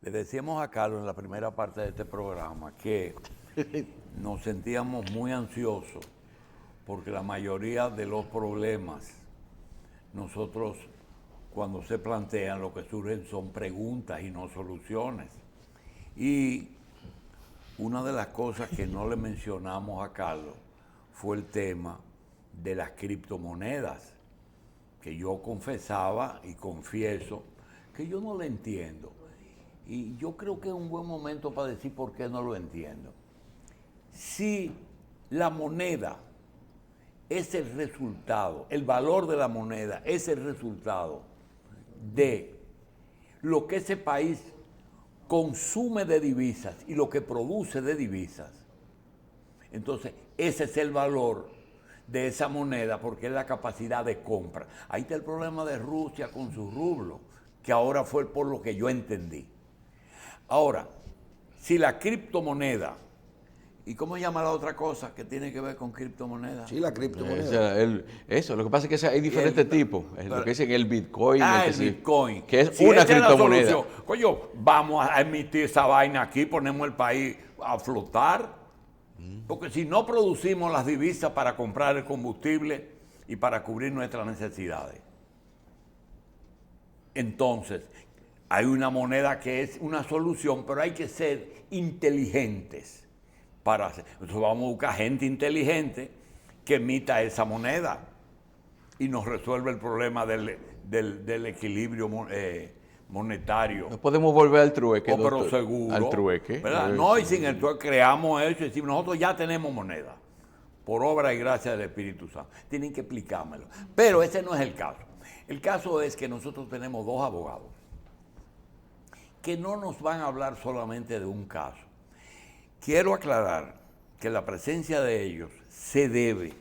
Le decíamos a Carlos en la primera parte de este programa que nos sentíamos muy ansiosos porque la mayoría de los problemas, nosotros cuando se plantean lo que surgen son preguntas y no soluciones. Y una de las cosas que no le mencionamos a Carlos fue el tema de las criptomonedas, que yo confesaba y confieso que yo no lo entiendo. Y yo creo que es un buen momento para decir por qué no lo entiendo. Si la moneda es el resultado, el valor de la moneda es el resultado de lo que ese país consume de divisas y lo que produce de divisas, entonces ese es el valor de esa moneda porque es la capacidad de compra. Ahí está el problema de Rusia con su rublo, que ahora fue por lo que yo entendí. Ahora, si la criptomoneda, ¿y cómo se llama la otra cosa que tiene que ver con criptomonedas? Sí, la criptomoneda. Eso, lo que pasa es que hay diferentes tipos. Lo que dicen el Bitcoin, El Bitcoin. que es Si una esa es la criptomoneda. solución, coño, vamos a emitir esa vaina aquí, ponemos el país a flotar. Porque si no producimos las divisas para comprar el combustible y para cubrir nuestras necesidades, entonces hay una moneda que es una solución, pero hay que ser inteligentes para hacer. Entonces vamos a buscar gente inteligente que emita esa moneda y nos resuelve el problema del equilibrio monetario. No podemos volver al trueque, pero doctor. seguro. Al trueque. ¿Verdad? No, y sin el trueque creamos eso y decimos, nosotros ya tenemos moneda. Por obra y gracia del Espíritu Santo. Tienen que explicármelo. Pero ese no es el caso. El caso es que nosotros tenemos dos abogados que no nos van a hablar solamente de un caso. Quiero aclarar que la presencia de ellos se debe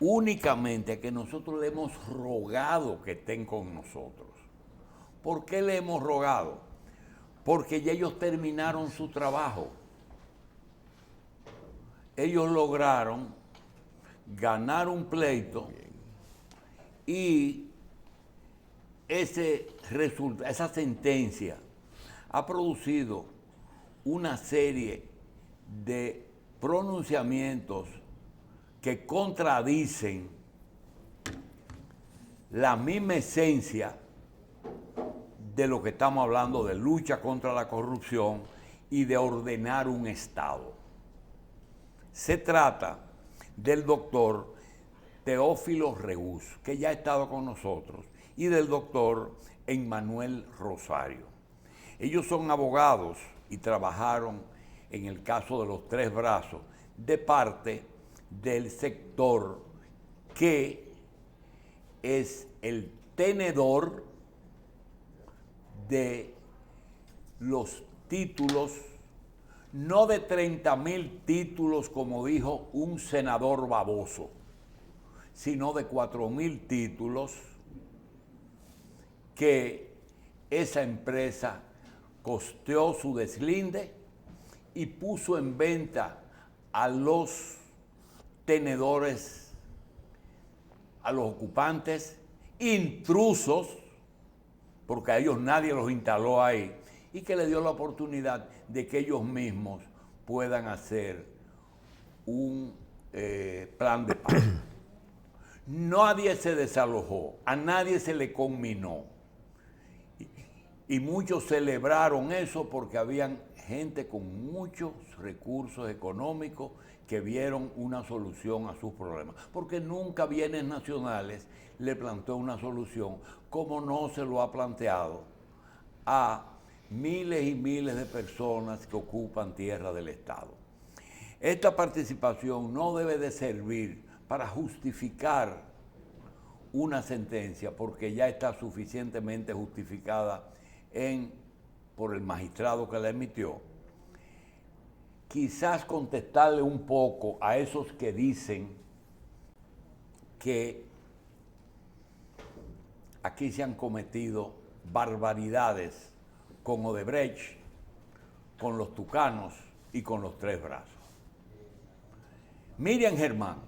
únicamente a que nosotros le hemos rogado que estén con nosotros. ¿Por qué le hemos rogado? Porque ya ellos terminaron su trabajo. Ellos lograron ganar un pleito y esa sentencia ha producido una serie de pronunciamientos que contradicen la misma esencia de lo que estamos hablando de lucha contra la corrupción y de ordenar un Estado. Se trata del doctor Teófilo Reúz, que ya ha estado con nosotros, y del doctor Emmanuel Rosario. Ellos son abogados y trabajaron en el caso de los tres brazos de parte del sector que es el tenedor de los títulos, no de 30,000 títulos como dijo un senador baboso, sino de 4,000 títulos que esa empresa costeó su deslinde y puso en venta a los tenedores, a los ocupantes, intrusos, porque a ellos nadie los instaló ahí, y que le dio la oportunidad de que ellos mismos puedan hacer un plan de pago. Nadie se desalojó, a nadie se le conminó. Y muchos celebraron eso porque habían gente con muchos recursos económicos que vieron una solución a sus problemas. Porque nunca Bienes Nacionales le planteó una solución como no se lo ha planteado a miles y miles de personas que ocupan tierra del Estado. Esta participación no debe de servir para justificar una sentencia porque ya está suficientemente justificada por el magistrado que la emitió. Quizás contestarle un poco a esos que dicen que aquí se han cometido barbaridades con Odebrecht, con los tucanos y con los tres brazos. Miriam Germán,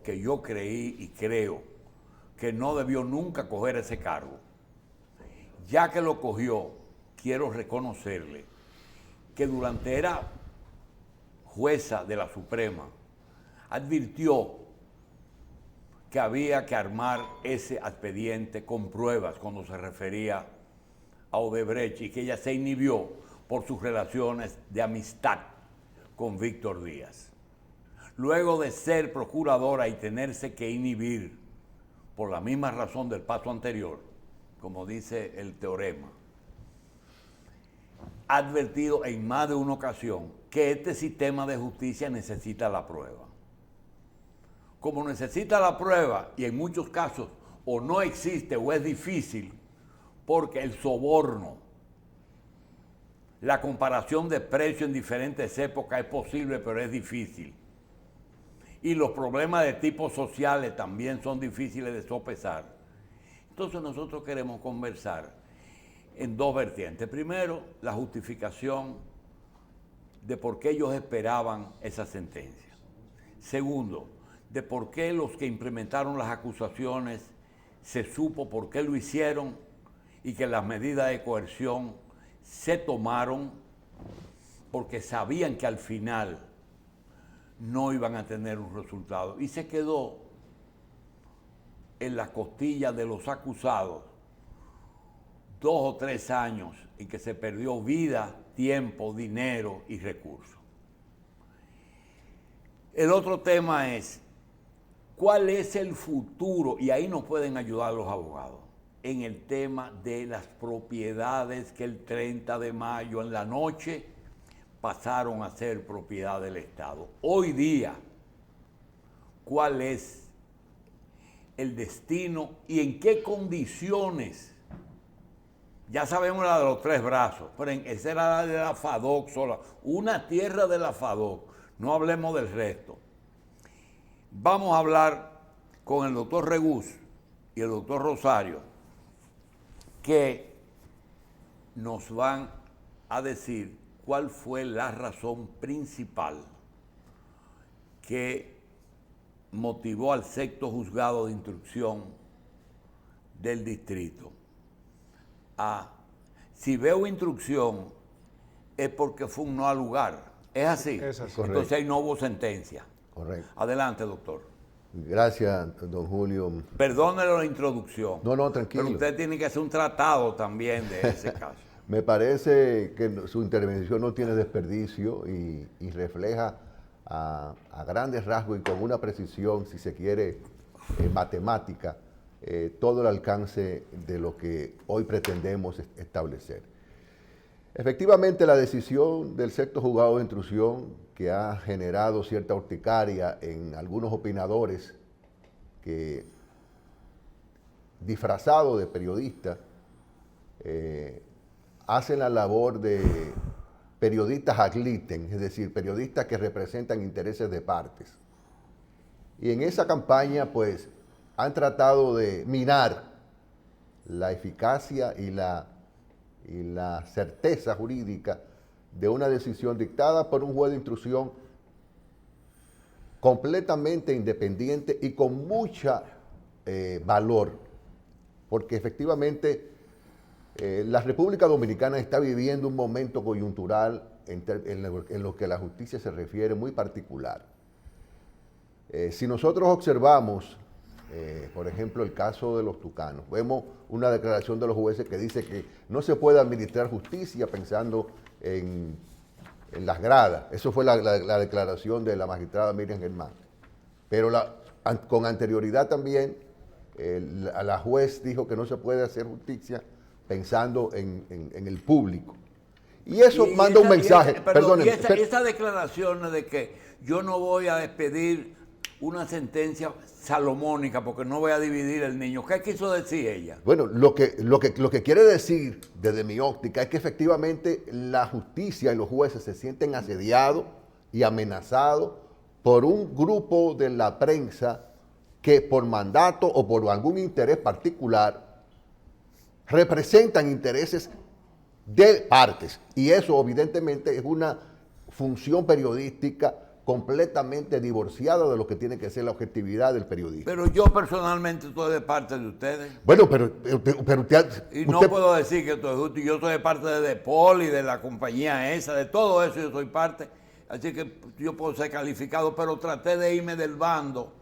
que yo creí y creo que no debió nunca coger ese cargo, ya que lo cogió, quiero reconocerle que durante era jueza de la Suprema, advirtió que había que armar ese expediente con pruebas cuando se refería a Odebrecht y que ella se inhibió por sus relaciones de amistad con Víctor Díaz. Luego de ser procuradora y tenerse que inhibir por la misma razón del paso anterior, como dice el teorema, ha advertido en más de una ocasión que este sistema de justicia necesita la prueba. Como necesita la prueba, y en muchos casos o no existe o es difícil, porque el soborno, la comparación de precios en diferentes épocas es posible, pero es difícil. Y los problemas de tipo sociales también son difíciles de sopesar. Entonces nosotros queremos conversar en dos vertientes. Primero, la justificación de por qué ellos esperaban esa sentencia. Segundo, de por qué los que implementaron las acusaciones se supo por qué lo hicieron y que las medidas de coerción se tomaron porque sabían que al final no iban a tener un resultado. Y se quedó en la costilla de los acusados 2 o 3 años en que se perdió vida, tiempo, dinero y recursos. El otro tema es, ¿cuál es el futuro? Y ahí nos pueden ayudar los abogados en el tema de las propiedades que el 30 de mayo en la noche pasaron a ser propiedad del Estado. Hoy día, ¿cuál es el destino y en qué condiciones? Ya sabemos la de los 3 brazos, pero esa era la de la FADOC sola, una tierra de la FADOC, no hablemos del resto. Vamos a hablar con el doctor Regús y el doctor Rosario, que nos van a decir cuál fue la razón principal que motivó al sexto juzgado de instrucción del distrito a, si veo instrucción, es porque fue un no al lugar. ¿Es así? Es así. Entonces ahí no hubo sentencia. Correcto. Adelante, doctor. Gracias, don Julio. Perdónele la introducción. No, tranquilo. Pero usted tiene que hacer un tratado también de ese caso. Me parece que su intervención no tiene desperdicio y refleja a grandes rasgos y con una precisión, si se quiere, matemática, todo el alcance de lo que hoy pretendemos establecer. Efectivamente, la decisión del sexto juzgado de instrucción, que ha generado cierta urticaria en algunos opinadores que, disfrazados de periodistas, hacen la labor de periodistas ad litem, es decir, periodistas que representan intereses de partes. Y en esa campaña, pues, han tratado de minar la eficacia y la certeza jurídica de una decisión dictada por un juez de instrucción completamente independiente y con mucha valor, porque efectivamente la República Dominicana está viviendo un momento coyuntural en lo que a la justicia se refiere muy particular. Si nosotros observamos, por ejemplo, el caso de los tucanos, vemos una declaración de los jueces que dice que no se puede administrar justicia pensando en las gradas. Eso fue la declaración de la magistrada Miriam Germán. Pero con anterioridad también, la juez dijo que no se puede hacer justicia pensando en el público. Y eso manda un mensaje. Esa declaración de que yo no voy a despedir una sentencia salomónica porque no voy a dividir el niño. ¿Qué quiso decir ella? Bueno, lo que quiere decir desde mi óptica es que efectivamente la justicia y los jueces se sienten asediados y amenazados por un grupo de la prensa que por mandato o por algún interés particular representan intereses de partes. Y eso evidentemente es una función periodística completamente divorciada de lo que tiene que ser la objetividad del periodismo. Pero yo personalmente estoy de parte de ustedes. Bueno, pero Y no puedo decir que estoy justo. Yo soy de parte de Depol y de la compañía esa, de todo eso yo soy parte. Así que yo puedo ser calificado, pero traté de irme del bando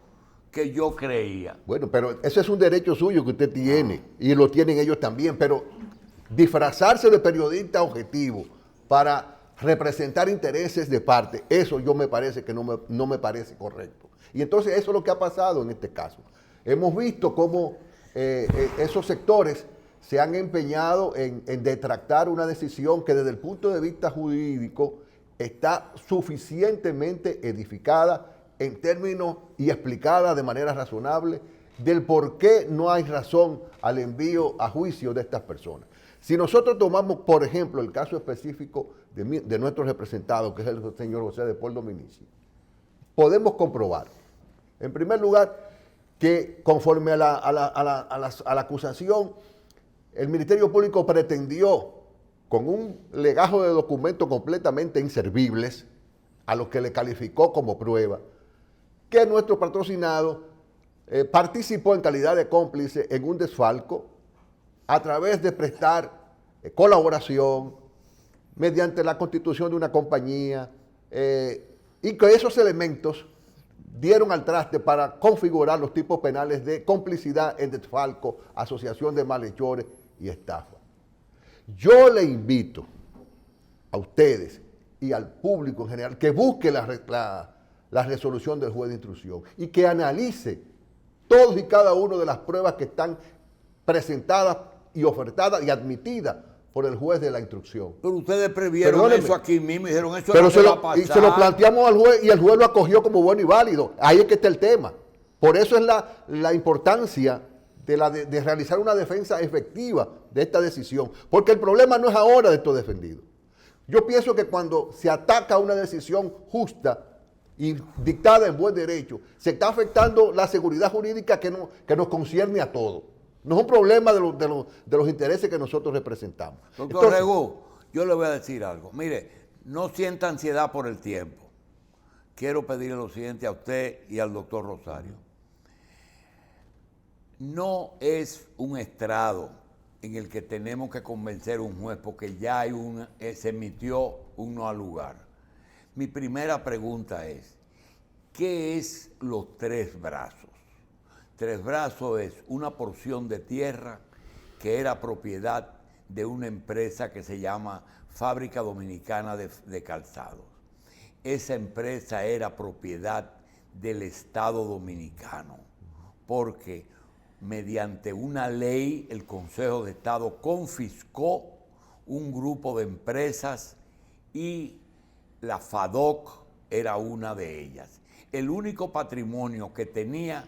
que yo creía. Bueno, pero ese es un derecho suyo que usted tiene y lo tienen ellos también, pero disfrazarse de periodista objetivo para representar intereses de parte, eso yo me parece que no me parece correcto. Y entonces eso es lo que ha pasado en este caso. Hemos visto cómo esos sectores se han empeñado en detractar una decisión que desde el punto de vista jurídico está suficientemente edificada en términos y explicada de manera razonable del por qué no hay razón al envío a juicio de estas personas. Si nosotros tomamos, por ejemplo, el caso específico de nuestro representado, que es el señor José Depol Dominici, podemos comprobar, en primer lugar, que conforme a la acusación, el Ministerio Público pretendió, con un legajo de documentos completamente inservibles, a los que le calificó como prueba, que nuestro patrocinado participó en calidad de cómplice en un desfalco a través de prestar colaboración mediante la constitución de una compañía y que esos elementos dieron al traste para configurar los tipos penales de complicidad en desfalco, asociación de malhechores y estafa. Yo le invito a ustedes y al público en general que busque la resolución del juez de instrucción y que analice todos y cada uno de las pruebas que están presentadas y ofertadas y admitidas por el juez de la instrucción. Pero ustedes previeron eso aquí mismo y dijeron eso pero no se va a pasar. Y se lo planteamos al juez y el juez lo acogió como bueno y válido. Ahí es que está el tema. Por eso es la importancia de realizar una defensa efectiva de esta decisión. Porque el problema no es ahora de estos defendidos. Yo pienso que cuando se ataca una decisión justa y dictada en buen derecho, se está afectando la seguridad jurídica que nos concierne a todos. No es un problema de los intereses que nosotros representamos. Doctor Regú, yo le voy a decir algo. Mire, no sienta ansiedad por el tiempo. Quiero pedirle lo siguiente a usted y al doctor Rosario. No es un estrado en el que tenemos que convencer a un juez porque ya hay se emitió un no al lugar. Mi primera pregunta es, ¿qué es los tres brazos? Tres brazos es una porción de tierra que era propiedad de una empresa que se llama Fábrica Dominicana de Calzados. Esa empresa era propiedad del Estado Dominicano, porque mediante una ley el Consejo de Estado confiscó un grupo de empresas y la FADOC era una de ellas. El único patrimonio que tenía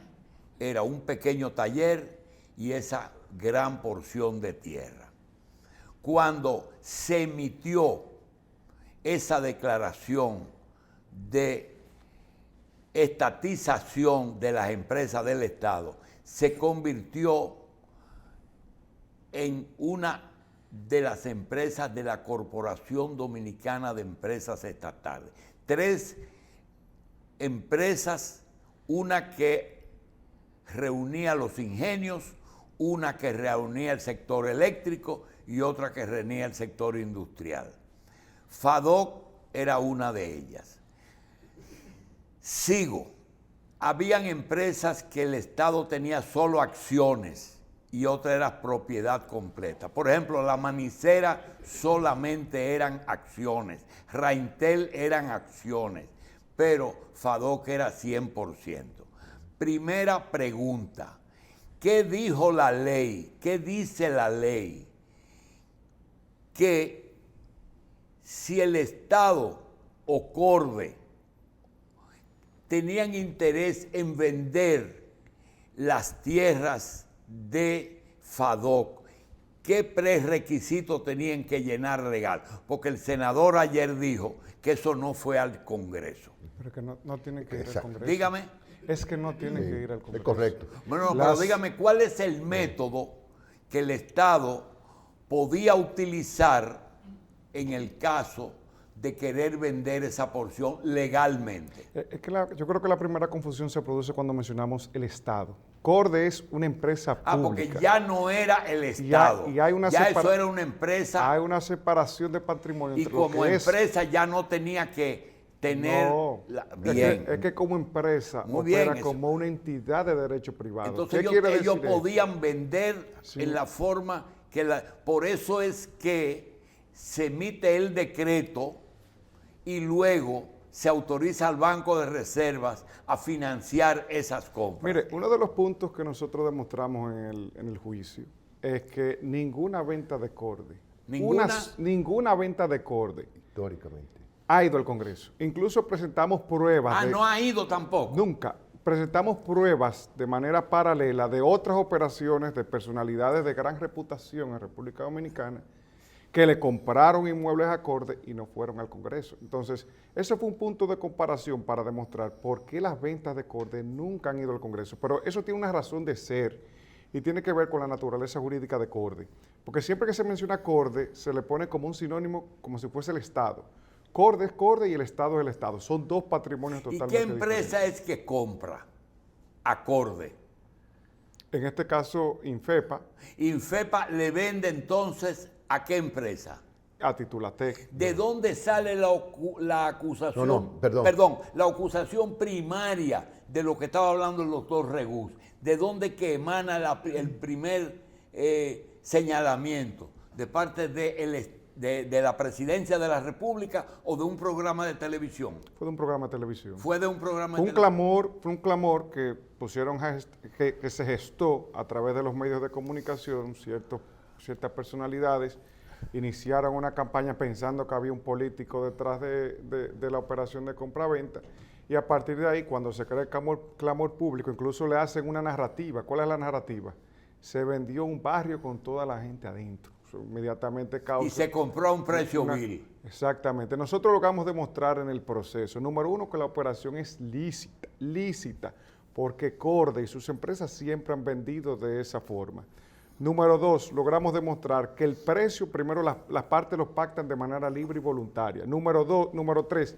era un pequeño taller y esa gran porción de tierra. Cuando se emitió esa declaración de estatización de las empresas del Estado, se convirtió en una de las empresas de la Corporación Dominicana de Empresas Estatales. Tres empresas, una que reunía los ingenios, una que reunía el sector eléctrico y otra que reunía el sector industrial. FADOC era una de ellas. Sigo. Habían empresas que el Estado tenía solo acciones y otras eran propiedad completa. Por ejemplo, la Manicera solamente eran acciones, Raintel eran acciones, pero FADOC era 100%. Primera pregunta, ¿qué dijo la ley? ¿Qué dice la ley? Que si el Estado o CORDE tenían interés en vender las tierras de FADOC, ¿qué prerequisitos tenían que llenar legal? Porque el senador ayer dijo que eso no fue al Congreso. Pero que no tiene que ir al Congreso. Dígame. Es que no tiene que ir al Congreso. Es correcto. Bueno, pero dígame, ¿cuál es el método que el Estado podía utilizar en el caso de querer vender esa porción legalmente? Es que yo creo que la primera confusión se produce cuando mencionamos el Estado. CORDE es una empresa pública. Porque ya no era el Estado. Y hay una ya eso era una empresa. Hay una separación de patrimonio. Y como empresa ya no tenía que tener... No, bien. Es que como empresa Muy bien, opera como una entidad de derecho privado. Entonces ellos podían vender en la forma que... Por eso es que se emite el decreto y luego se autoriza al Banco de Reservas a financiar esas compras. Mire, uno de los puntos que nosotros demostramos en el juicio es que ninguna venta de CORDE, ninguna venta de CORDE, históricamente, ha ido al Congreso. Incluso presentamos pruebas. No ha ido tampoco. Nunca. Presentamos pruebas de manera paralela de otras operaciones de personalidades de gran reputación en República Dominicana que le compraron inmuebles a CORDE y no fueron al Congreso. Entonces, ese fue un punto de comparación para demostrar por qué las ventas de CORDE nunca han ido al Congreso. Pero eso tiene una razón de ser y tiene que ver con la naturaleza jurídica de CORDE. Porque siempre que se menciona CORDE, se le pone como un sinónimo, como si fuese el Estado. CORDE es CORDE y el Estado es el Estado. Son dos patrimonios totalmente diferentes. ¿Y qué empresa es que compra a CORDE? En este caso, Infepa. Infepa le vende entonces ¿a qué empresa? A Titulatec. ¿De dónde sale la acusación? Perdón. La acusación primaria de lo que estaba hablando el doctor Regús. ¿De dónde que emana el primer señalamiento? ¿De parte de la Presidencia de la República o de un programa de televisión? Fue de un programa de televisión. Fue de un programa de televisión. Fue un clamor que pusieron que se gestó a través de los medios de comunicación. Ciertas personalidades iniciaron una campaña pensando que había un político detrás de la operación de compraventa, y a partir de ahí, cuando se crea el clamor público, incluso le hacen una narrativa. ¿Cuál es la narrativa? Se vendió un barrio con toda la gente adentro. Eso inmediatamente causa... Y se compró a un precio vil. Exactamente. Nosotros logramos demostrar en el proceso, número uno, que la operación es lícita, porque CORDE y sus empresas siempre han vendido de esa forma. Número dos, logramos demostrar que el precio, primero las partes lo pactan de manera libre y voluntaria. Número tres,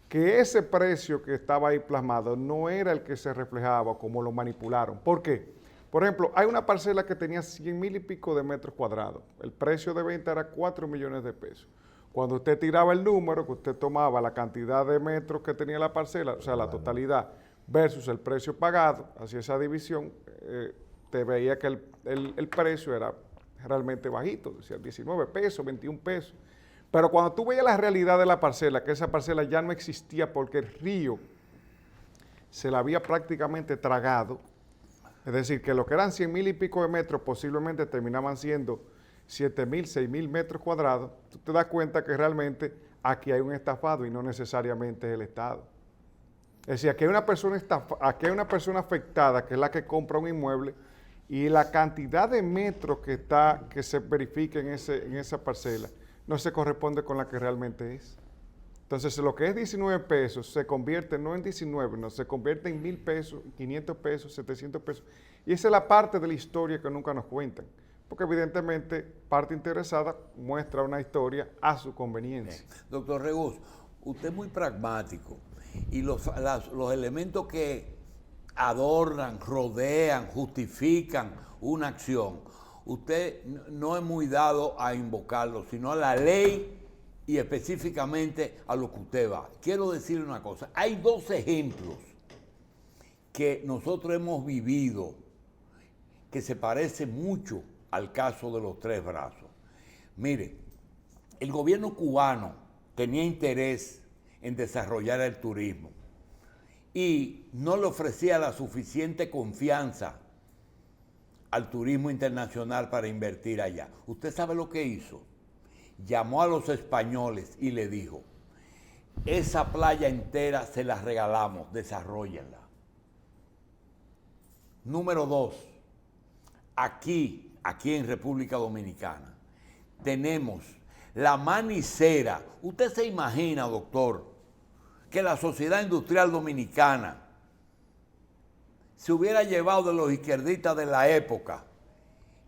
que ese precio que estaba ahí plasmado no era el que se reflejaba como lo manipularon. ¿Por qué? Por ejemplo, hay una parcela que tenía 100,000 y pico de metros cuadrados. El precio de venta era 4 millones de pesos. Cuando usted tiraba el número, que usted tomaba la cantidad de metros que tenía la parcela, o sea, la totalidad, versus el precio pagado, hacía esa división, te veía que el precio era realmente bajito, decía 19 pesos, 21 pesos. Pero cuando tú veías la realidad de la parcela, que esa parcela ya no existía porque el río se la había prácticamente tragado, es decir, que lo que eran 100,000 y pico de metros posiblemente terminaban siendo 7,000, 6,000 metros cuadrados, tú te das cuenta que realmente aquí hay un estafado y no necesariamente es el Estado. Es decir, aquí hay una persona afectada, que es la que compra un inmueble, y la cantidad de metros que se verifica en esa parcela no se corresponde con la que realmente es. Entonces, lo que es 19 pesos se convierte no en 19, no, se convierte en 1,000 pesos, 500 pesos, 700 pesos. Y esa es la parte de la historia que nunca nos cuentan. Porque evidentemente, parte interesada muestra una historia a su conveniencia. Doctor Regús, usted es muy pragmático y los elementos que adornan, rodean, justifican una acción, usted no es muy dado a invocarlo, sino a la ley y específicamente a lo que usted va. Quiero decirle una cosa, hay dos ejemplos que nosotros hemos vivido que se parecen mucho al caso de los Tres Brazos. Mire, el gobierno cubano tenía interés en desarrollar el turismo y no le ofrecía la suficiente confianza al turismo internacional para invertir allá. ¿Usted sabe lo que hizo? Llamó a los españoles y le dijo, esa playa entera se la regalamos, desarróllenla. Número dos, aquí en República Dominicana, tenemos la manicera. Usted se imagina, doctor, que la sociedad industrial dominicana se hubiera llevado de los izquierdistas de la época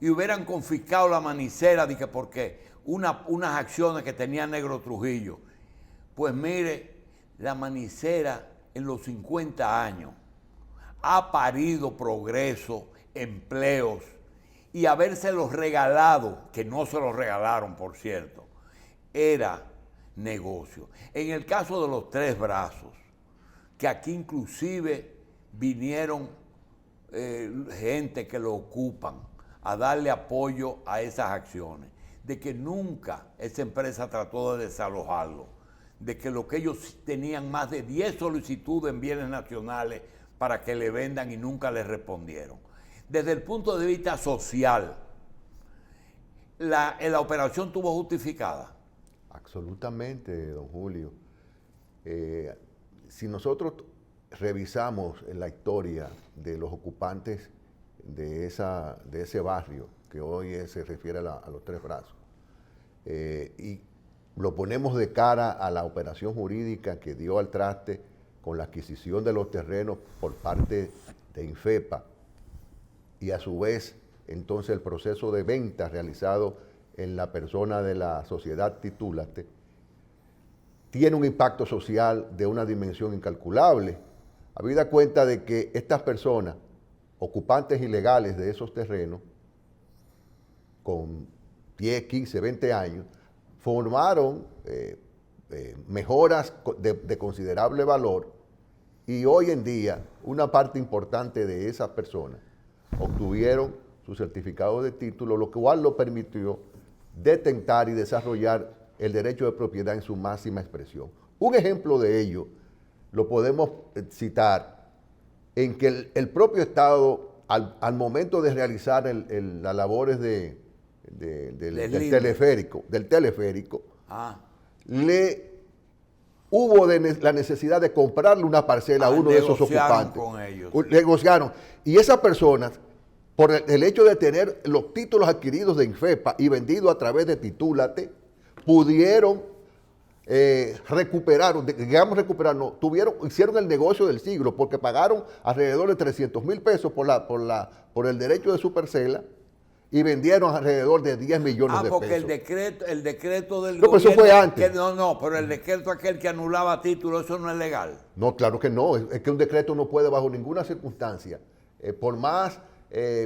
y hubieran confiscado la manicera porque unas acciones que tenía Negro Trujillo, Pues mire, la Manicera en los 50 años ha parido progreso, empleos, y habérselos regalado, que no se los regalaron, por cierto, era negocio. En el caso de los Tres Brazos, que aquí inclusive vinieron gente que lo ocupan a darle apoyo a esas acciones, de que nunca esa empresa trató de desalojarlo, de que lo que ellos tenían más de 10 solicitudes en bienes nacionales para que le vendan y nunca les respondieron. Desde el punto de vista social, la operación estuvo justificada. Absolutamente, don Julio. Si nosotros revisamos la historia de los ocupantes de ese barrio, que hoy se refiere a los Tres Brazos, y lo ponemos de cara a la operación jurídica que dio al traste con la adquisición de los terrenos por parte de INFEPA, y a su vez entonces el proceso de venta realizado en la persona de la sociedad Titúlate, tiene un impacto social de una dimensión incalculable, habida cuenta de que estas personas, ocupantes ilegales de esos terrenos, con 10, 15, 20 años, formaron mejoras de considerable valor, y hoy en día una parte importante de esas personas obtuvieron su certificado de título, lo cual lo permitió detentar y desarrollar el derecho de propiedad en su máxima expresión. Un ejemplo de ello lo podemos citar en que el propio Estado, al momento de realizar las labores del teleférico, hubo la necesidad de comprarle una parcela a uno de esos ocupantes. Con ellos. Negociaron. Y esas personas, por el hecho de tener los títulos adquiridos de INFEPA y vendidos a través de Titúlate, pudieron hicieron el negocio del siglo, porque pagaron alrededor de 300 mil pesos por el derecho de su parcela y vendieron alrededor de 10 millones de pesos. Porque el decreto del gobierno... Pero eso fue antes. Pero el decreto aquel que anulaba títulos, eso no es legal. No, claro que no. Es que un decreto no puede bajo ninguna circunstancia, por más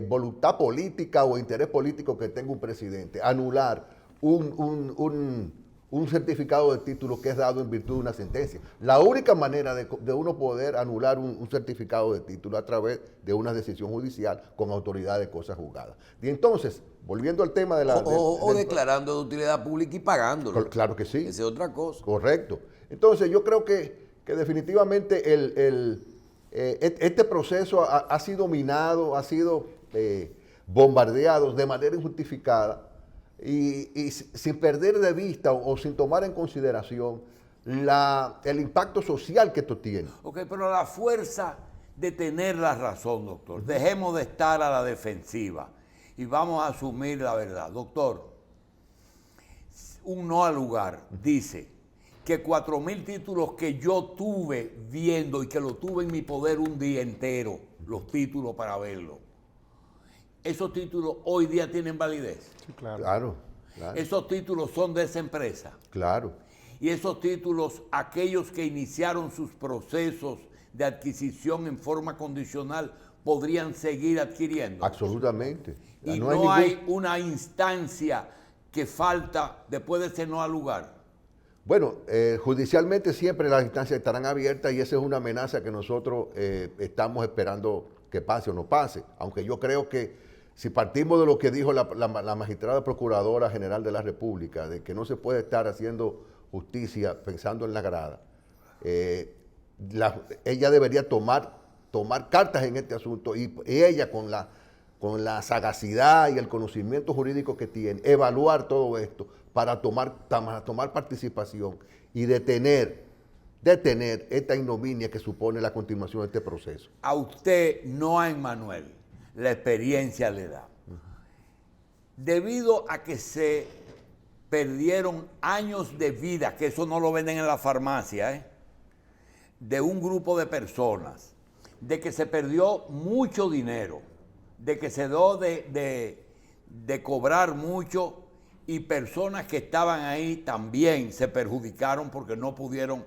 voluntad política o interés político que tenga un presidente, anular un certificado de título que es dado en virtud de una sentencia. La única manera de uno poder anular un certificado de título a través de una decisión judicial con autoridad de cosas juzgadas. Y entonces, volviendo al tema de la... O declarando de utilidad pública y pagándolo. Claro que sí. Esa es otra cosa. Correcto. Entonces, yo creo que definitivamente este proceso ha sido minado, ha sido bombardeado de manera injustificada, y sin perder de vista o sin tomar en consideración el impacto social que esto tiene. Ok, pero la fuerza de tener la razón, doctor. Dejemos de estar a la defensiva y vamos a asumir la verdad. Doctor, un no al lugar dice que 4,000 títulos que yo tuve viendo y que lo tuve en mi poder un día entero, los títulos para verlo, esos títulos hoy día tienen validez. Sí, claro. Claro. Esos títulos son de esa empresa. Claro. Y esos títulos, aquellos que iniciaron sus procesos de adquisición en forma condicional, podrían seguir adquiriendo. Absolutamente. Y no hay una instancia que falta después de ese no al lugar. Bueno, judicialmente siempre las instancias estarán abiertas y esa es una amenaza que nosotros estamos esperando que pase o no pase. Aunque yo creo que si partimos de lo que dijo la magistrada Procuradora General de la República, de que no se puede estar haciendo justicia pensando en la grada, ella debería tomar cartas en este asunto y ella con la sagacidad y el conocimiento jurídico que tiene, evaluar todo esto para tomar participación y detener esta ignominia que supone la continuación de este proceso. A usted, no a Emmanuel, la experiencia le da. Debido a que se perdieron años de vida, que eso no lo venden en la farmacia, de un grupo de personas, de que se perdió mucho dinero, de que se dio de cobrar mucho y personas que estaban ahí también se perjudicaron porque no pudieron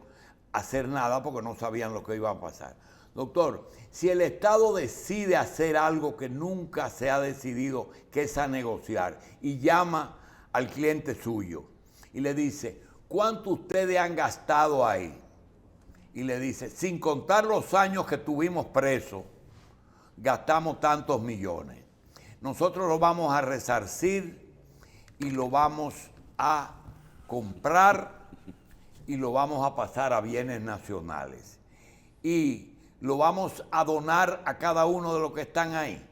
hacer nada porque no sabían lo que iba a pasar. Doctor, si el Estado decide hacer algo que nunca se ha decidido, que es a negociar, y llama al cliente suyo y le dice, ¿cuánto ustedes han gastado ahí? Y le dice, sin contar los años que tuvimos presos, gastamos tantos millones. Nosotros lo vamos a resarcir y lo vamos a comprar y lo vamos a pasar a bienes nacionales. Y lo vamos a donar a cada uno de los que están ahí.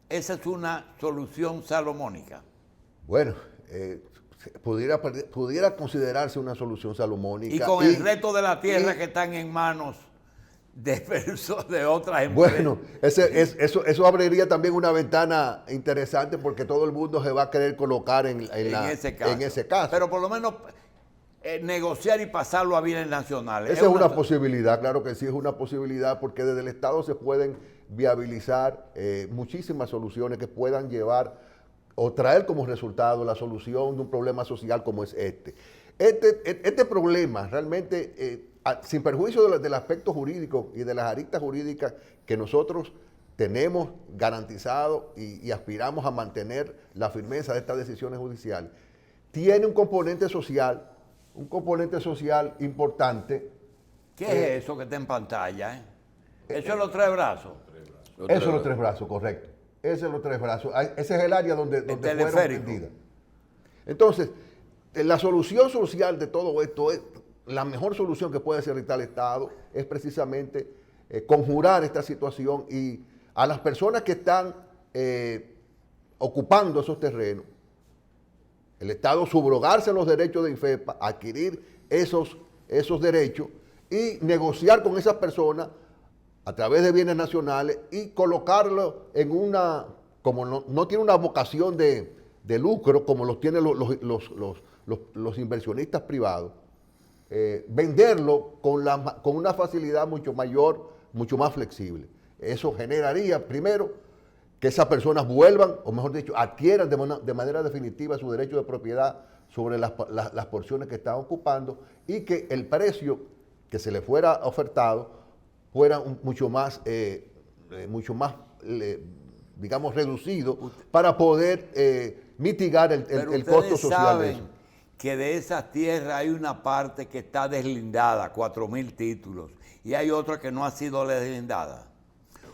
Esa es una solución salomónica. Bueno, pudiera considerarse una solución salomónica. Y con el resto de la tierra que están en manos de otras empresas. Bueno, eso abriría también una ventana interesante porque todo el mundo se va a querer colocar en ese caso. Pero por lo menos negociar y pasarlo a bienes nacionales. Esa es una posibilidad, claro que sí, es una posibilidad porque desde el Estado se pueden viabilizar muchísimas soluciones que puedan llevar o traer como resultado la solución de un problema social como es este. Este problema realmente, sin perjuicio del aspecto jurídico y de las aristas jurídicas que nosotros tenemos garantizado y aspiramos a mantener la firmeza de estas decisiones judiciales, tiene un componente social importante. ¿Qué es eso que está en pantalla? Eso es los tres brazos. Eso es los tres brazos, correcto. Ese es los tres brazos. Ese es el área donde fueron vendidas. Entonces, la solución social de todo esto es, la mejor solución que puede hacer el Estado es precisamente conjurar esta situación y a las personas que están ocupando esos terrenos, el Estado subrogarse los derechos de INFEPA, adquirir esos derechos y negociar con esas personas a través de bienes nacionales y colocarlo en una, como no tiene una vocación de lucro como los tienen los inversionistas privados, venderlo con una facilidad mucho mayor, mucho más flexible. Eso generaría, primero, que esas personas vuelvan, o mejor dicho, adquieran de manera definitiva su derecho de propiedad sobre las porciones que están ocupando y que el precio que se le fuera ofertado fuera mucho más, digamos, reducido para poder mitigar el costo social de eso. Que de esas tierras hay una parte que está deslindada, 4.000 títulos, y hay otra que no ha sido deslindada.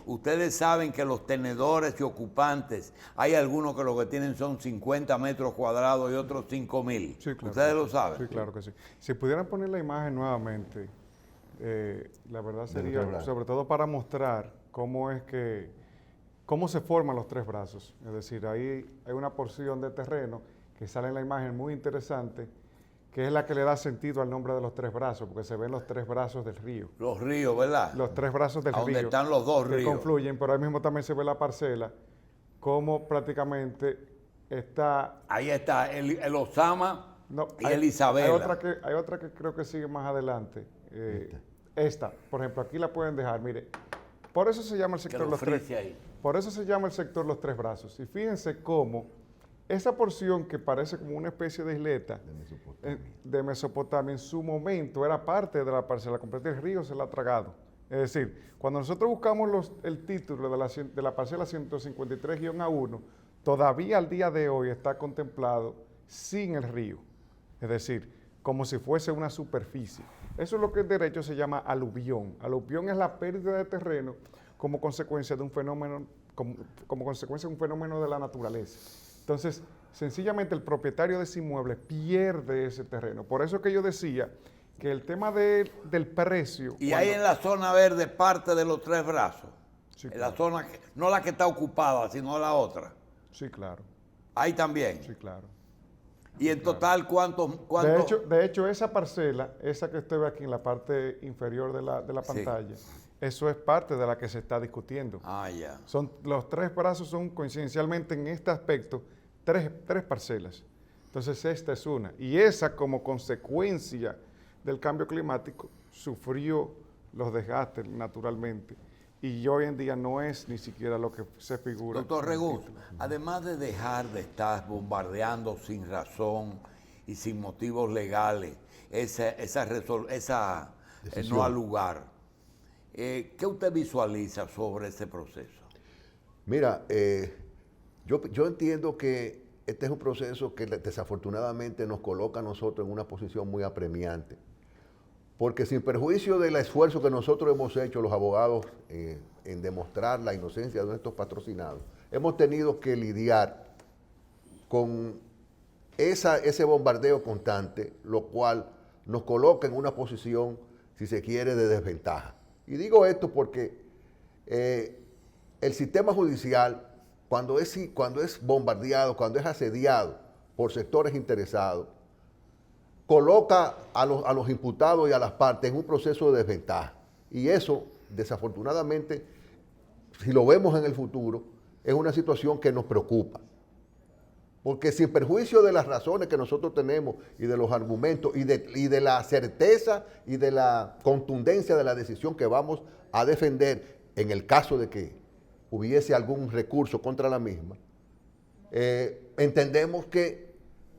Ustedes saben que los tenedores y ocupantes, hay algunos que lo que tienen son 50 metros cuadrados y otros 5.000. Sí, claro. ¿Ustedes lo saben? Sí, claro que sí. Si pudieran poner la imagen nuevamente, la verdad sería, sobre todo para mostrar cómo se forman los tres brazos. Es decir, ahí hay una porción de terreno que sale en la imagen muy interesante, que es la que le da sentido al nombre de los tres brazos, porque se ven los tres brazos del río. Los ríos, ¿verdad? Los tres brazos del río. Donde están los dos ríos. Que confluyen, pero ahí mismo también se ve la parcela, como prácticamente está... Ahí está el Osama y el Isabela. Hay otra que creo que sigue más adelante. Esta, por ejemplo, aquí la pueden dejar, mire. Por eso se llama el sector los tres. Por eso se llama el sector los tres brazos. Y fíjense cómo esa porción que parece como una especie de isleta de Mesopotamia, en su momento era parte de la parcela completa, el río se la ha tragado. Es decir, cuando nosotros buscamos el título de la parcela 153-A1, todavía al día de hoy está contemplado sin el río. Es decir, como si fuese una superficie. Eso es lo que en derecho se llama aluvión. Aluvión es la pérdida de terreno como consecuencia de un fenómeno, como consecuencia de un fenómeno de la naturaleza. Entonces, sencillamente el propietario de ese inmueble pierde ese terreno. Por eso que yo decía que el tema del precio... Y hay en la zona verde parte de los tres brazos. Sí, en claro. la zona, no la que está ocupada, sino la otra. Sí, claro. Ahí también. Sí, claro. Y en total, ¿cuántos? De hecho, esa parcela, esa que usted ve aquí en la parte inferior de la pantalla, eso es parte de la que se está discutiendo. Ah, ya. Los tres brazos son coincidencialmente en este aspecto tres parcelas. Entonces esta es una. Y esa, como consecuencia del cambio climático, sufrió los desgastes naturalmente. y hoy en día no es ni siquiera lo que se figura. Doctor en el Regus, título. además de dejar de estar bombardeando sin razón y sin motivos legales esa no al lugar, ¿qué usted visualiza sobre ese proceso? Mira, yo entiendo que este es un proceso que desafortunadamente nos coloca a nosotros en una posición muy apremiante, porque sin perjuicio del esfuerzo que nosotros hemos hecho, los abogados, en demostrar la inocencia de nuestros patrocinados, hemos tenido que lidiar con ese bombardeo constante, lo cual nos coloca en una posición, si se quiere, de desventaja. Y digo esto porque el sistema judicial, cuando es bombardeado, cuando es asediado por sectores interesados, coloca a los imputados y a las partes en un proceso de desventaja. Y eso, desafortunadamente, si lo vemos en el futuro, es una situación que nos preocupa. Porque sin perjuicio de las razones que nosotros tenemos y de los argumentos y de la certeza y de la contundencia de la decisión que vamos a defender en el caso de que hubiese algún recurso contra la misma, entendemos que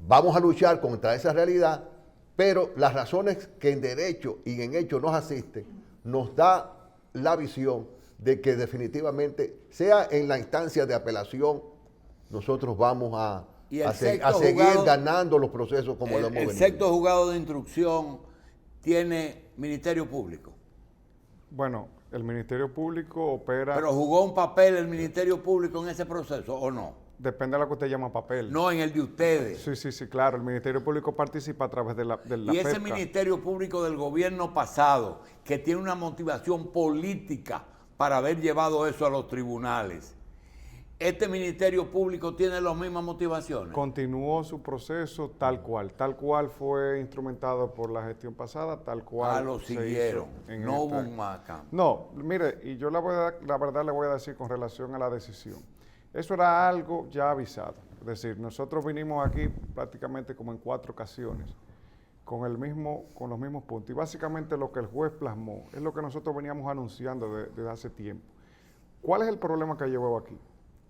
vamos a luchar contra esa realidad, pero las razones que en derecho y en hecho nos asisten nos da la visión de que definitivamente, sea en la instancia de apelación, nosotros vamos a seguir ganando los procesos como lo hemos venido. El sexto juzgado de instrucción tiene Ministerio Público. Bueno, el Ministerio Público opera... ¿Pero jugó un papel el Ministerio Público en ese proceso o no? Depende de lo que usted llama papel. No, en el de ustedes. Sí, claro. El Ministerio Público participa a través de la Y ese PEPCA. Ministerio Público del gobierno pasado, que tiene una motivación política para haber llevado eso a los tribunales, ¿este Ministerio Público tiene las mismas motivaciones? Continuó su proceso tal cual fue instrumentado por la gestión pasada, tal cual. Lo se siguieron, hizo en no esta. hubo un más cambio. No, mire, y yo la verdad le voy a decir con relación a la decisión. Eso era algo ya avisado. Es decir, nosotros vinimos aquí prácticamente como en 4 ocasiones con los mismos puntos. Y básicamente lo que el juez plasmó es lo que nosotros veníamos anunciando desde hace tiempo. ¿Cuál es el problema que llevó aquí?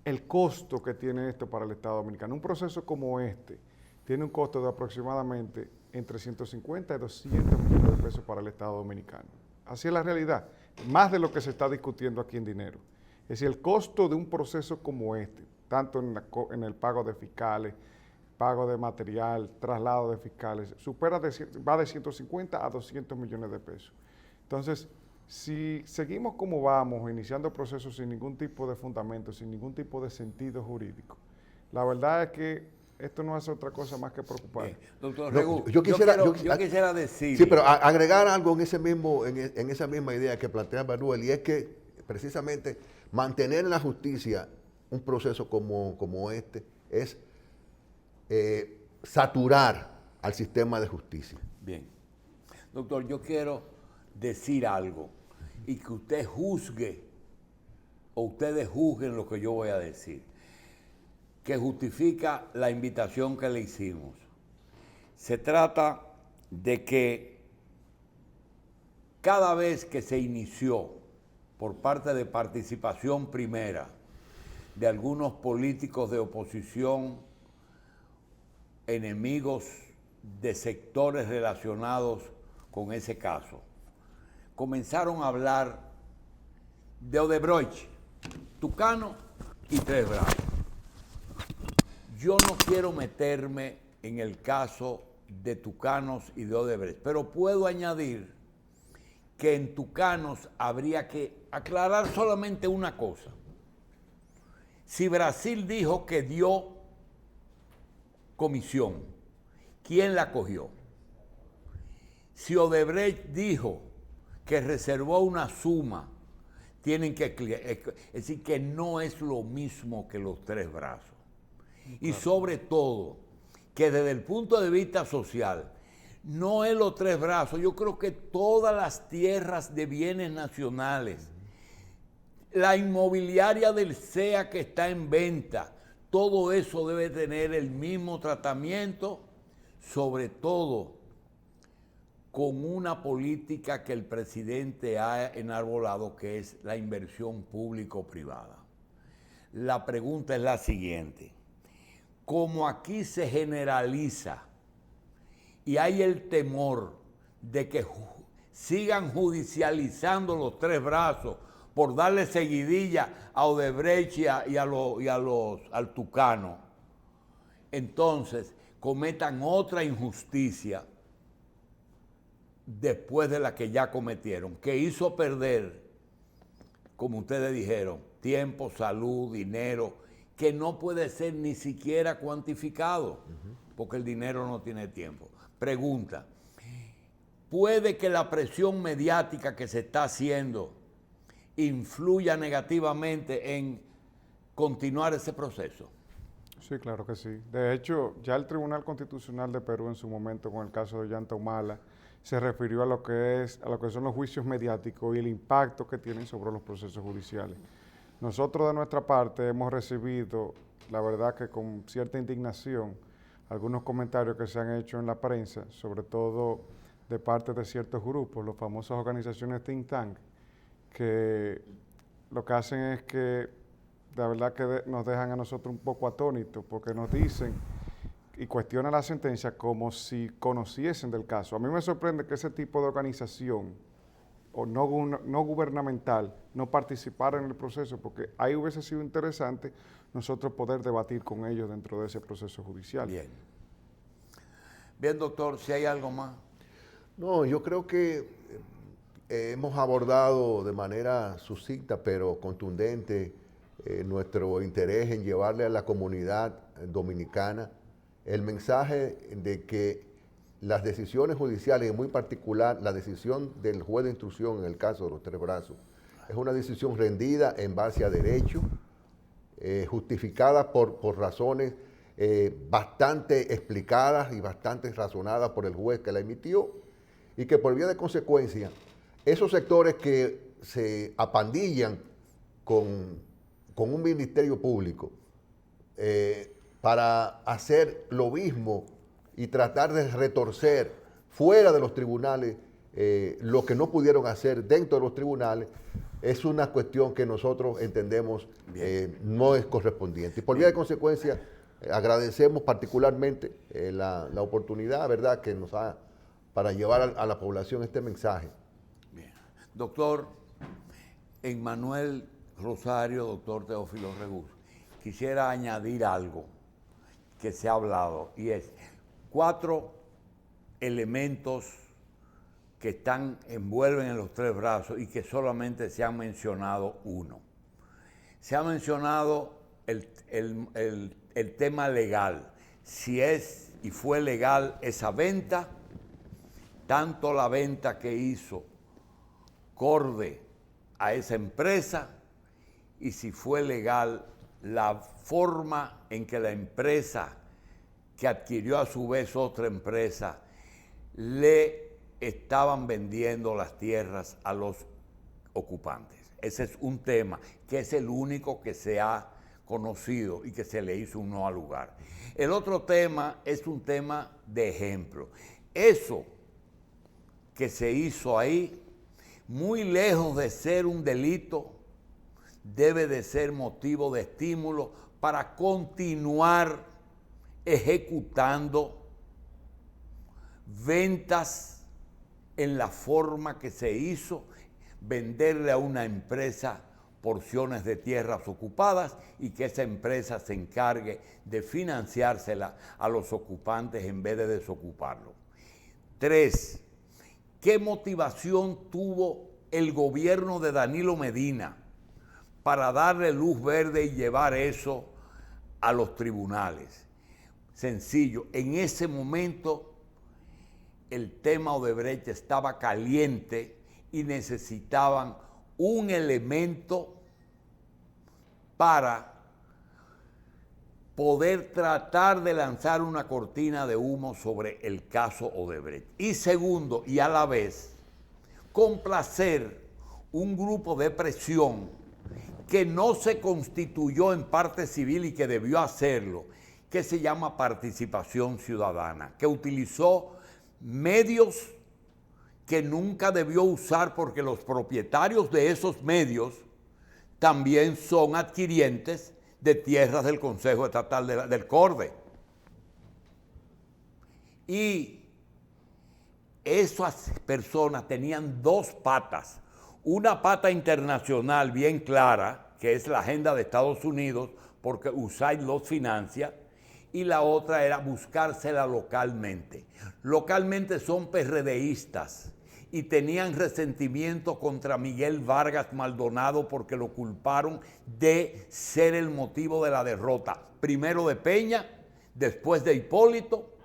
El costo que tiene esto para el Estado Dominicano. Un proceso como este tiene un costo de aproximadamente entre 150 y 200 millones de pesos para el Estado Dominicano. Así es la realidad, más de lo que se está discutiendo aquí en dinero. Es decir, el costo de un proceso como este, tanto en el pago de fiscales, pago de material, traslado de fiscales, va de 150 a 200 millones de pesos. Entonces, si seguimos como vamos, iniciando procesos sin ningún tipo de fundamento, sin ningún tipo de sentido jurídico, la verdad es que esto no hace otra cosa más que preocupar. Bien. Doctor No, Regus, yo quisiera decir... Sí, pero agregar algo en esa misma idea que plantea Manuel, y es que precisamente mantener en la justicia un proceso como este es saturar al sistema de justicia. Bien. Doctor, yo quiero decir algo y que usted juzgue o ustedes juzguen lo que yo voy a decir, que justifica la invitación que le hicimos. Se trata de que cada vez que se inició por parte de Participación Primera de algunos políticos de oposición, enemigos de sectores relacionados con ese caso, comenzaron a hablar de Odebrecht, Tucano y Tres Brazos. Yo no quiero meterme en el caso de Tucanos y de Odebrecht, pero puedo añadir que en Tucanos habría que aclarar solamente una cosa. Si Brasil dijo que dio comisión, ¿quién la cogió? Si Odebrecht dijo que reservó una suma, tienen que es decir, que no es lo mismo que los Tres Brazos. Y sobre todo, que desde el punto de vista social, no es los Tres Brazos, yo creo que todas las tierras de bienes nacionales, la inmobiliaria del CEA que está en venta, todo eso debe tener el mismo tratamiento, sobre todo con una política que el presidente ha enarbolado, que es la inversión público-privada. La pregunta es la siguiente: como aquí se generaliza y hay el temor de que sigan judicializando los tres brazos por darle seguidilla a Odebrecht y al Tucano, entonces cometan otra injusticia después de la que ya cometieron, que hizo perder, como ustedes dijeron, tiempo, salud, dinero, que no puede ser ni siquiera cuantificado, porque el dinero no tiene tiempo. Pregunta: ¿puede que la presión mediática que se está haciendo influya negativamente en continuar ese proceso? Sí, claro que sí. De hecho, ya el Tribunal Constitucional de Perú en su momento con el caso de Ollanta Humala se refirió a lo que son los juicios mediáticos y el impacto que tienen sobre los procesos judiciales. Nosotros de nuestra parte hemos recibido, la verdad que con cierta indignación, algunos comentarios que se han hecho en la prensa, sobre todo de parte de ciertos grupos, las famosas organizaciones think tank, que lo que hacen es que, la verdad que nos dejan a nosotros un poco atónitos, porque nos dicen y cuestionan la sentencia como si conociesen del caso. A mí me sorprende que ese tipo de organización o no gubernamental no participara en el proceso, porque ahí hubiese sido interesante nosotros poder debatir con ellos dentro de ese proceso judicial. Bien. Bien, doctor, si hay algo más. No, yo creo que hemos abordado de manera sucinta pero contundente nuestro interés en llevarle a la comunidad dominicana el mensaje de que las decisiones judiciales, y muy particular la decisión del juez de instrucción en el caso de los tres brazos, es una decisión rendida en base a derecho, justificada por razones bastante explicadas y bastante razonadas por el juez que la emitió, y que por vía de consecuencia, esos sectores que se apandillan con un ministerio público para hacer lobismo y tratar de retorcer fuera de los tribunales lo que no pudieron hacer dentro de los tribunales, es una cuestión que nosotros entendemos no es correspondiente. Y por vía de consecuencia, agradecemos particularmente la oportunidad, ¿verdad?, que nos da para llevar a la población este mensaje. Bien. Doctor Emmanuel Rosario, doctor Teófilo Regús, quisiera añadir algo que se ha hablado, y es 4 elementos que envuelven en los tres brazos y que solamente se han mencionado uno. Se ha mencionado el tema legal, si es y fue legal esa venta, tanto la venta que hizo Corde a esa empresa, y si fue legal la forma en que la empresa que adquirió a su vez otra empresa le estaban vendiendo las tierras a los ocupantes. Ese es un tema que es el único que se ha conocido y que se le hizo un no al lugar. El otro tema es un tema de ejemplo. Eso que se hizo ahí, muy lejos de ser un delito, debe de ser motivo de estímulo para continuar ejecutando ventas en la forma que se hizo, venderle a una empresa porciones de tierras ocupadas y que esa empresa se encargue de financiársela a los ocupantes en vez de desocuparlo. 3. ¿Qué motivación tuvo el gobierno de Danilo Medina para darle luz verde y llevar eso a los tribunales? Sencillo, en ese momento el tema Odebrecht estaba caliente y necesitaban un elemento para poder tratar de lanzar una cortina de humo sobre el caso Odebrecht. Y segundo, y a la vez, complacer un grupo de presión que no se constituyó en parte civil y que debió hacerlo, que se llama Participación Ciudadana, que utilizó medios que nunca debió usar porque los propietarios de esos medios también son adquirientes de tierras del Consejo Estatal del CORDE. Y esas personas tenían dos patas. Una pata internacional bien clara, que es la agenda de Estados Unidos, porque USAID los financia, y la otra era buscársela localmente. Localmente son PRDistas y tenían resentimiento contra Miguel Vargas Maldonado porque lo culparon de ser el motivo de la derrota, primero de Peña, después de Hipólito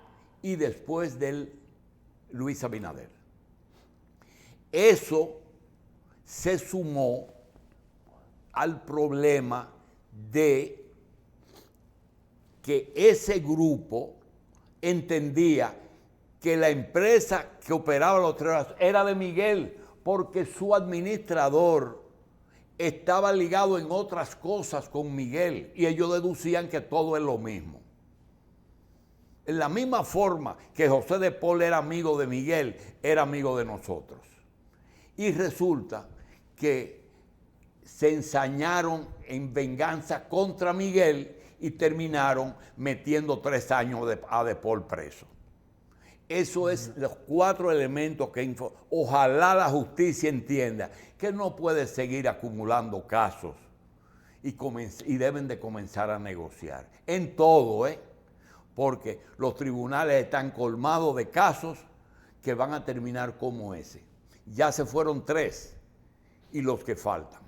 y después de Luis Abinader. Eso se sumó al problema de que ese grupo entendía que la empresa que operaba los trenes era de Miguel, porque su administrador estaba ligado en otras cosas con Miguel y ellos deducían que todo es lo mismo. En la misma forma que José de Paul era amigo de Miguel, era amigo de nosotros. Y resulta que se ensañaron en venganza contra Miguel y terminaron metiendo 3 años a De Paul preso. Eso es los 4 elementos que ojalá la justicia entienda que no puede seguir acumulando casos y deben de comenzar a negociar. En todo, porque los tribunales están colmados de casos que van a terminar como ese. Ya se fueron 3 y los que faltan.